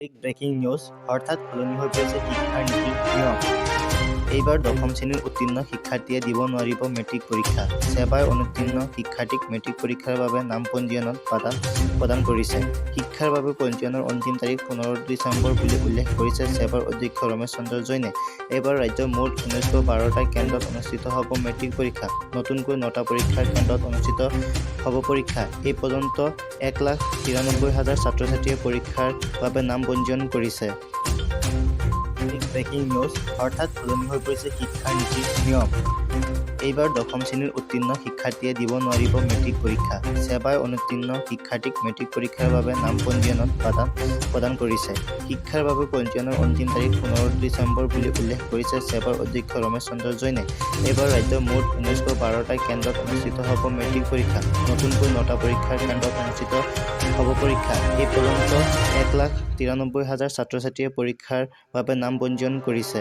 Big breaking news হঠাৎ সলনি হৈ পৰিছে শিক্ষাৰ নীতি নিয়ম। এইবাৰ দশম শ্ৰেণীৰ উত্তীৰ্ণ শিক্ষাৰ্থীয়ে দিব নোৱাৰিব মেট্ৰিক পৰীক্ষা। ছেবাই অনুত্তীৰ্ণ শিক্ষাৰ্থীক মেট্ৰিক পৰীক্ষাৰ বাবে নাম পঞ্জীয়নত বাধা প্ৰদান কৰিছে। শিক্ষাৰ বাবে পঞ্জীয়নৰ অন্তিম তাৰিখ 15 ডিচেম্বৰ বুলি উল্লেখ কৰিছে ছেবাৰ অধ্যক্ষ ৰমেশ চন্দ্ৰ জৈনে। এইবাৰ ৰাজ্যৰ মুঠ 1912টা কেন্দ্ৰত অনুষ্ঠিত হ'ব মেট্ৰিক পৰীক্ষা। নতুনকৈ 9টা পৰীক্ষাৰ কেন্দ্ৰত অনুষ্ঠিত হ'ব পৰীক্ষা। এই পৰ্যন্ত 1,93,000 ছাত্ৰ-ছাত্ৰীয়ে পৰীক্ষাৰ বাবে নাম পঞ্জীয়ন কৰিছে। বিগ ব্ৰেকিং নিউজ হঠাৎ সলনি হৈ পৰিছে শিক্ষাৰ নীতি নিয়ম। এইবাৰ দশম শ্ৰেণীৰ উত্তীৰ্ণ শিক্ষাৰ্থীয়ে দিব নোৱাৰিব মেট্ৰিক পৰীক্ষা। ছেবাই অনুত্তীৰ্ণ শিক্ষাৰ্থীক মেট্ৰিক পৰীক্ষাৰ বাবে নাম পঞ্জীয়নত বাধা প্ৰদান কৰিছে। শিক্ষাৰ বাবে পঞ্জীয়নৰ অন্তিম তাৰিখ 15 ডিচেম্বৰ বুলি উল্লেখ কৰিছে ছেবাৰ অধ্যক্ষ ৰমেশ চন্দ্ৰ জৈনে। এইবাৰ ৰাজ্যৰ মুঠ 1912টা কেন্দ্ৰত অনুষ্ঠিত হ'ব মেট্ৰিক পৰীক্ষা। নতুনকৈ 9টা পৰীক্ষাৰ কেন্দ্ৰত অনুষ্ঠিত হ'ব পৰীক্ষা। এই পৰ্যন্ত 1,93,000 ছাত্ৰ-ছাত্ৰীয়ে পৰীক্ষাৰ বাবে নাম পঞ্জীয়ন কৰিছে।